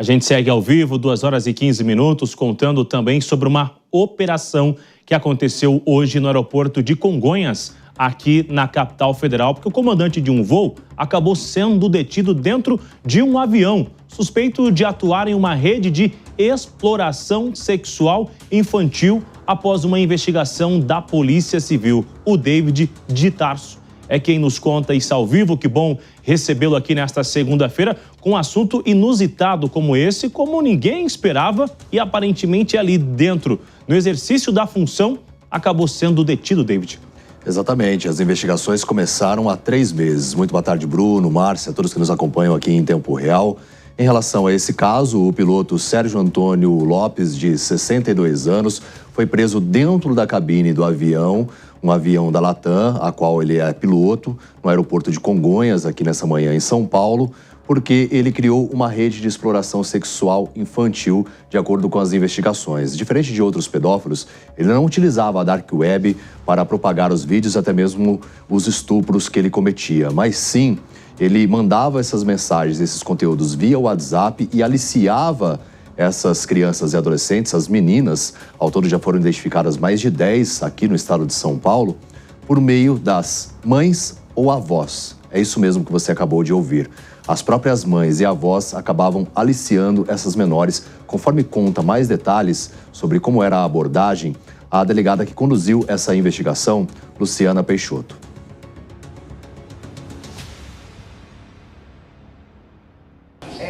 A gente segue ao vivo, 2 horas e 15 minutos, contando também sobre uma operação que aconteceu hoje no aeroporto de Congonhas, aqui na capital federal, porque o comandante de um voo acabou sendo detido dentro de um avião, suspeito de atuar em uma rede de exploração sexual infantil após uma investigação da Polícia Civil. O David de Tarso é quem nos conta isso ao vivo. Que bom recebê-lo aqui nesta segunda-feira com um assunto inusitado como esse, como ninguém esperava, e aparentemente ali dentro, no exercício da função, acabou sendo detido, David. Exatamente, as investigações começaram há 3 meses. Muito boa tarde, Bruno, Márcia, todos que nos acompanham aqui em tempo real. Em relação a esse caso, o piloto Sérgio Antônio Lopes, de 62 anos, foi preso dentro da cabine do avião, um avião da Latam, a qual ele é piloto, no aeroporto de Congonhas, aqui nessa manhã em São Paulo, porque ele criou uma rede de exploração sexual infantil, de acordo com as investigações. Diferente de outros pedófilos, ele não utilizava a dark web para propagar os vídeos, até mesmo os estupros que ele cometia, mas sim, ele mandava essas mensagens, esses conteúdos via WhatsApp e aliciava essas crianças e adolescentes, as meninas, ao todo já foram identificadas mais de 10 aqui no estado de São Paulo, por meio das mães ou avós. É isso mesmo que você acabou de ouvir. As próprias mães e avós acabavam aliciando essas menores. Conforme conta mais detalhes sobre como era a abordagem, a delegada que conduziu essa investigação, Luciana Peixoto.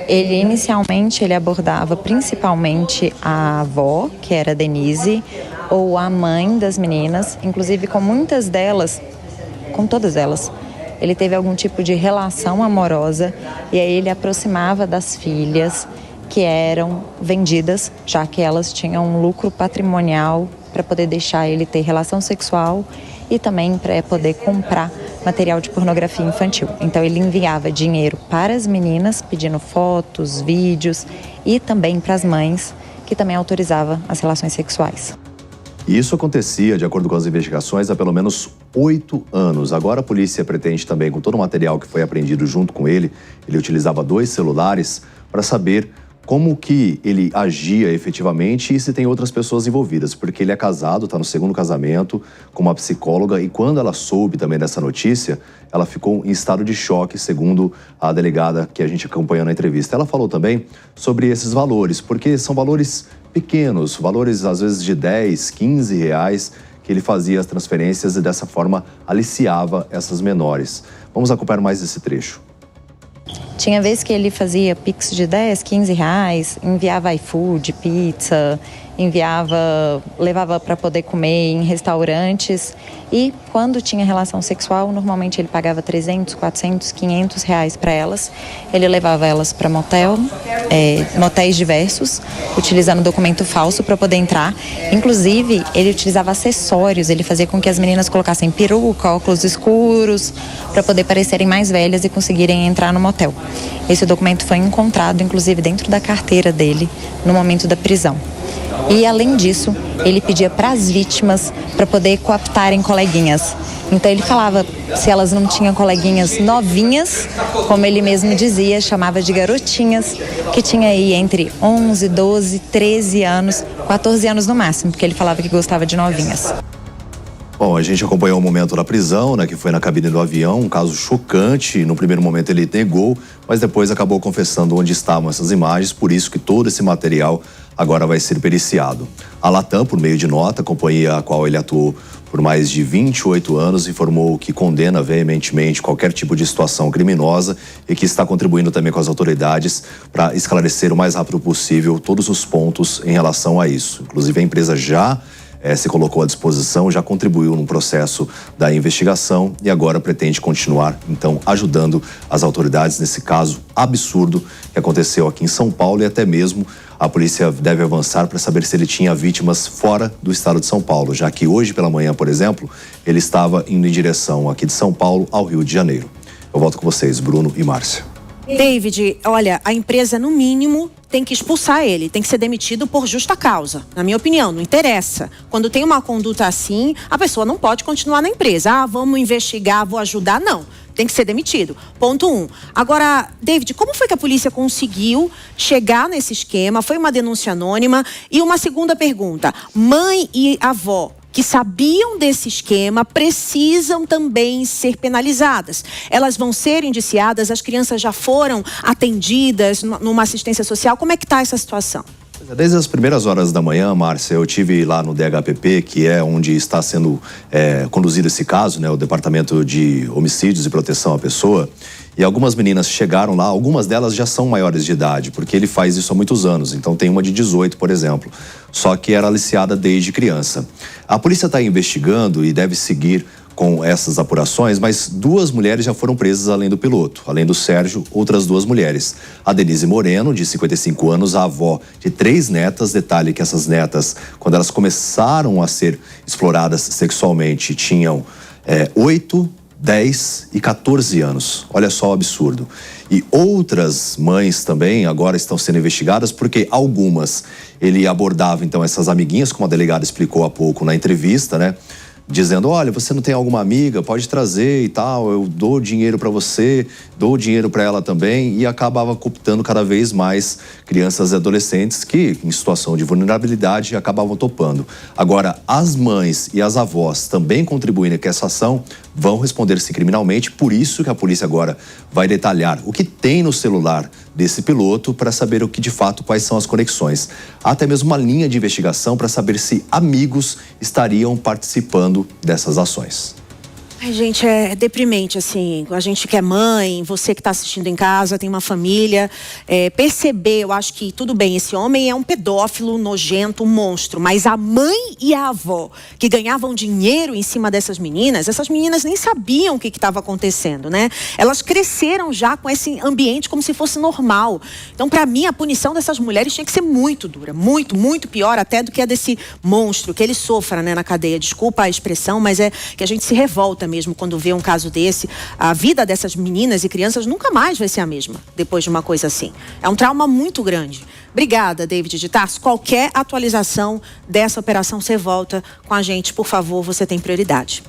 Inicialmente, ele abordava principalmente a avó, que era a Denise, ou a mãe das meninas, inclusive com muitas delas, com todas elas, ele teve algum tipo de relação amorosa e aí ele aproximava das filhas que eram vendidas, já que elas tinham um lucro patrimonial para poder deixar ele ter relação sexual e também para poder comprar material de pornografia infantil. Então ele enviava dinheiro para as meninas, pedindo fotos, vídeos, e também para as mães, que também autorizava as relações sexuais. E isso acontecia, de acordo com as investigações, há pelo menos 8 anos. Agora a polícia pretende também, com todo o material que foi apreendido junto com ele, ele utilizava 2 celulares para saber como que ele agia efetivamente e se tem outras pessoas envolvidas, porque ele é casado, está no 2º casamento com uma psicóloga, e quando ela soube também dessa notícia, ela ficou em estado de choque, segundo a delegada que a gente acompanhou na entrevista. Ela falou também sobre esses valores, porque são valores pequenos, valores às vezes de 10, 15 reais, que ele fazia as transferências e dessa forma aliciava essas menores. Vamos acompanhar mais esse trecho. Tinha vez que ele fazia pix de 10, 15 reais, enviava iFood, pizza, levava para poder comer em restaurantes, e quando tinha relação sexual, normalmente ele pagava 300, 400, 500 reais para elas. Ele levava elas para motéis diversos, utilizando documento falso para poder entrar. Inclusive, ele utilizava acessórios, ele fazia com que as meninas colocassem peruca, óculos escuros, para poder parecerem mais velhas e conseguirem entrar no motel. Esse documento foi encontrado, inclusive, dentro da carteira dele, no momento da prisão. E, além disso, ele pedia para as vítimas para poder cooptarem coleguinhas. Então, ele falava se elas não tinham coleguinhas novinhas, como ele mesmo dizia, chamava de garotinhas, que tinha aí entre 11, 12, 13 anos, 14 anos no máximo, porque ele falava que gostava de novinhas. Bom, a gente acompanhou o momento da prisão, né, que foi na cabine do avião, um caso chocante. No primeiro momento ele negou, mas depois acabou confessando onde estavam essas imagens, por isso que todo esse material agora vai ser periciado. A Latam, por meio de nota, a companhia a qual ele atuou por mais de 28 anos, informou que condena veementemente qualquer tipo de situação criminosa e que está contribuindo também com as autoridades para esclarecer o mais rápido possível todos os pontos em relação a isso. Inclusive a empresa já se colocou à disposição, já contribuiu no processo da investigação e agora pretende continuar, então, ajudando as autoridades nesse caso absurdo que aconteceu aqui em São Paulo, e até mesmo a polícia deve avançar para saber se ele tinha vítimas fora do estado de São Paulo, já que hoje pela manhã, por exemplo, ele estava indo em direção aqui de São Paulo ao Rio de Janeiro. Eu volto com vocês, Bruno e Márcia. David, olha, a empresa, no mínimo, tem que expulsar ele, tem que ser demitido por justa causa. Na minha opinião, não interessa. Quando tem uma conduta assim, a pessoa não pode continuar na empresa. Ah, vamos investigar, vou ajudar. Não, tem que ser demitido. Ponto 1. Agora, David, como foi que a polícia conseguiu chegar nesse esquema? Foi uma denúncia anônima? E uma segunda pergunta, mãe e avó que sabiam desse esquema precisam também ser penalizadas. Elas vão ser indiciadas, as crianças já foram atendidas numa assistência social. Como é que está essa situação? Desde as primeiras horas da manhã, Márcia, eu tive lá no DHPP, que é onde está sendo conduzido esse caso, né, o Departamento de Homicídios e Proteção à Pessoa. E algumas meninas chegaram lá, algumas delas já são maiores de idade, porque ele faz isso há muitos anos. Então tem uma de 18, por exemplo, só que era aliciada desde criança. A polícia está investigando e deve seguir com essas apurações, mas 2 mulheres já foram presas além do piloto. Além do Sérgio, outras 2 mulheres. A Denise Moreno, de 55 anos, a avó de 3 netas. Detalhe que essas netas, quando elas começaram a ser exploradas sexualmente, tinham 8, 10 e 14 anos. Olha só o absurdo. E outras mães também agora estão sendo investigadas porque algumas ele abordava então essas amiguinhas, como a delegada explicou há pouco na entrevista, né? Dizendo, olha, você não tem alguma amiga, pode trazer e tal, eu dou dinheiro para você, dou dinheiro para ela também, e acabava cooptando cada vez mais crianças e adolescentes que, em situação de vulnerabilidade, acabavam topando. Agora, as mães e as avós também contribuindo com essa ação vão responder-se criminalmente, por isso que a polícia agora vai detalhar o que tem no celular desse piloto para saber o que de fato, quais são as conexões. Há até mesmo uma linha de investigação para saber se amigos estariam participando dessas ações. Ai, gente, é deprimente, assim, a gente que é mãe, você que está assistindo em casa, tem uma família, perceber, eu acho que tudo bem, esse homem é um pedófilo, nojento, um monstro, mas a mãe e a avó que ganhavam dinheiro em cima dessas meninas, essas meninas nem sabiam o que estava acontecendo, né? Elas cresceram já com esse ambiente como se fosse normal. Então, para mim, a punição dessas mulheres tinha que ser muito dura, muito, muito pior até do que a desse monstro, que ele sofra, né, na cadeia. Desculpa a expressão, mas é que a gente se revolta mesmo quando vê um caso desse. A vida dessas meninas e crianças nunca mais vai ser a mesma depois de uma coisa assim. É um trauma muito grande. Obrigada, David de Tarso. Qualquer atualização dessa operação, você volta com a gente, por favor, você tem prioridade.